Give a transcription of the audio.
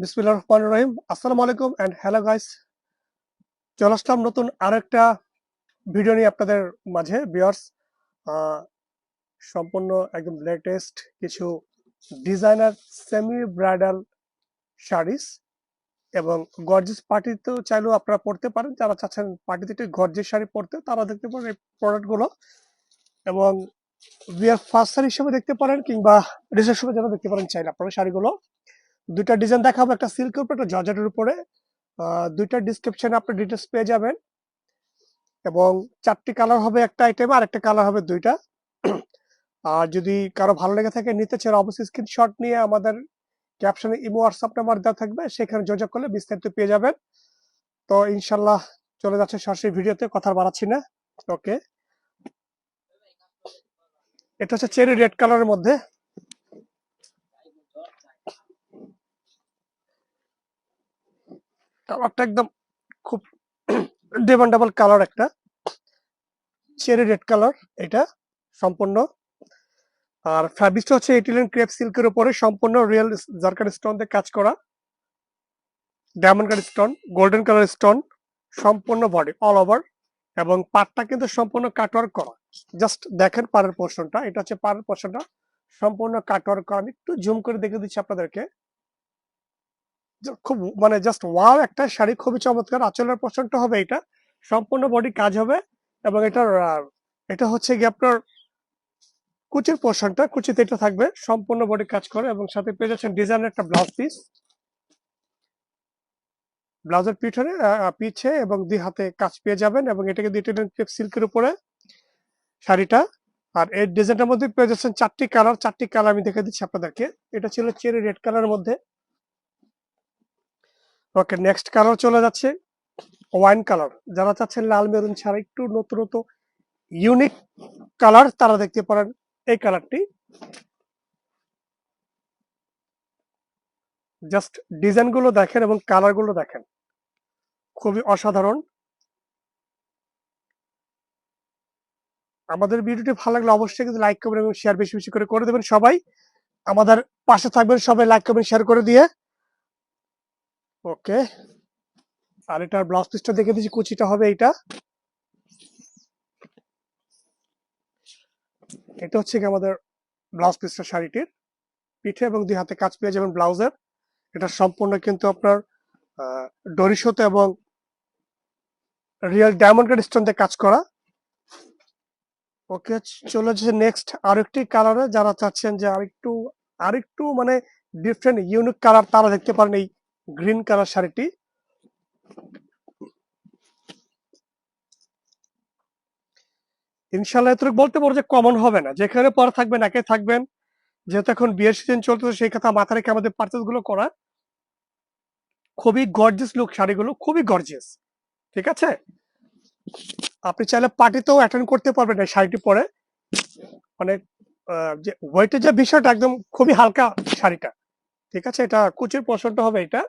বিসমিল্লাহির রহমানির রহিম। আসসালামু আলাইকুম এন্ড হ্যালো গাইস। চলে আসলাম নতুন আরেকটা ভিডিও নিয়ে আপনাদের মাঝে ভিউয়ার্স। সম্পূর্ণ একদম লেটেস্ট কিছু ডিজাইনার সেমি ব্রাইডাল শাড়িস এবং গর্জিয়াস পার্টিতেও চাইলেও আপনারা পড়তে পারেন। যারা চাচ্ছেন পার্টিতে একটু গর্জিয়াস শাড়ি পরতে তারা দেখতে পারেন এই প্রোডাক্টগুলো, এবং বিয়ার ফার্স্ট হিসেবে দেখতে পারেন কিংবা রিসেপশনের জন্য দেখতে পারেন চাইলে আপনারা শাড়িগুলো। দুইটা ডিজাইন দেখাবো, একটা সিল্কের উপরে একটা জর্জেটের উপরে। দুইটা ডিসক্রিপশনে আপনি ডিটেলস পেয়ে যাবেন, এবং 4টি কালার হবে একটা আইটেমে, আর একটা কালার হবে দুইটা। আর যদি কারো ভালো লেগে থাকে নিতে চান অবশ্যই স্ক্রিনশট নিয়ে আমাদের ক্যাপশনে ইমো হোয়াটসঅ্যাপ নাম্বার দেওয়া থাকবে, সেখানে যোগাযোগ করলে বিস্তারিত পেয়ে যাবেন। তো ইনশাল্লাহ চলে যাচ্ছে সরাসরি ভিডিওতে, কথা বাড়াচ্ছি না। ওকে, এটা হচ্ছে চেরি রেড কালারের মধ্যে। কালারটা একদম খুব ডিমান্ডেবল কালার, একটা চেরি রেড কালার এটা সম্পূর্ণ। আর ফ্যাব্রিকটা হচ্ছে ইটালিয়ান ক্রেপ সিল্কের উপরে সম্পূর্ণ রিয়েল জারকান স্টোন দিয়ে কাজ করা, diamond cut stone, golden colour stone সম্পূর্ণ বডি অল ওভার, এবং পাড়টা কিন্তু সম্পূর্ণ কাটওয়ার্ক করা। জাস্ট দেখেন পাড়ের পোর্শনটা, এটা হচ্ছে পাড়ের পোর্শনটা সম্পূর্ণ কাটওয়ার্ক করা। আমি একটু জুম করে দেখে দিচ্ছি আপনাদেরকে। খুব মানে জাস্ট ওয়াও একটা শাড়ি, খুবই চমৎকার। আঁচলের পোর্শনটা হবে এটা, সম্পূর্ণ বডি কাজ হবে, এবং এটা হচ্ছে কি আপনার কুচির পোর্শনটা, কুচিতে এটা থাকবে, সম্পূর্ণ বডি কাজ করে, এবং সাথে পেয়ে যাচ্ছেন ডিজাইনের একটা ব্লাউজ পিস। ব্লাউজের পিছে এবং দুই হাতে কাজ পেয়ে যাবেন, এবং এটাকে ইটালিয়ান ক্রেপ সিল্কের উপরে শাড়িটা। আর এই ডিজাইনটার মধ্যে পেয়ে যাচ্ছেন 4টি কালার। 4টি কালার আমি দেখে দিচ্ছি আপনাদেরকে। এটা ছিল চেরি রেড কালারের মধ্যে। ওকে, নেক্সট কালার চলে যাচ্ছে ওয়াইন কালার। যারা চাচ্ছেন লাল মেরুন ছাড়া একটু নতুন নতুন ইউনিক কালার, তারা দেখতে পারেন এই কালারটি। জাস্ট ডিজাইন গুলো দেখেন এবং কালার গুলো দেখেন, খুবই অসাধারণ। আমাদের ভিডিওটি ভালো লাগলে অবশ্যই কিন্তু লাইক করবেন এবং শেয়ার বেশি বেশি করে দেবেন। সবাই আমাদের পাশে থাকবেন, সবাই লাইক করবেন শেয়ার করে দিয়ে। ওকে, আর এটার ব্লাউজ পিসটা দেখে দিচ্ছি, কুচিটা হবে এইটা। এটা হচ্ছে কি আমাদের ব্লাউজ পিসটা শাড়িটির। পিঠে এবং দুই হাতে কাজ পেয়ে যাবেন ব্লাউজের। এটা সম্পূর্ণ কিন্তু আপনার ডরিশোতে এবং রিয়েল ডায়মন্ড কাট স্টোন দিয়ে কাজ করা। ওকে, চলে যাচ্ছে নেক্সট আরেকটি কালারে। যারা চাচ্ছেন যে আরেকটু মানে ডিফারেন্ট ইউনিক কালার, তারা দেখতে পারেন এই গ্রিন কালার শাড়িটি। ইনশাল্লাহ এতটুকু বলতে পারবো যে কমন হবে না, যেখানে পরে থাকবেন একে থাকবেন। যেহেতু এখন বিয়ের সিজন চলতেছে, সেই কথা মাথা রেখে আমাদের পার্চেস গুলো করা। খুবই গর্জিয়াস লুক শাড়িগুলো, খুবই গর্জিয়াস। ঠিক আছে, আপনি চাইলে পার্টিতেও অ্যাটেন্ড করতে পারবেন এই শাড়িটি পরে। মানে যে ওয়েটের যে বিষয়টা একদম খুবই হালকা শাড়িটা। ঠিক আছে, এটা কুচির পোর্শনটা হবে এটা।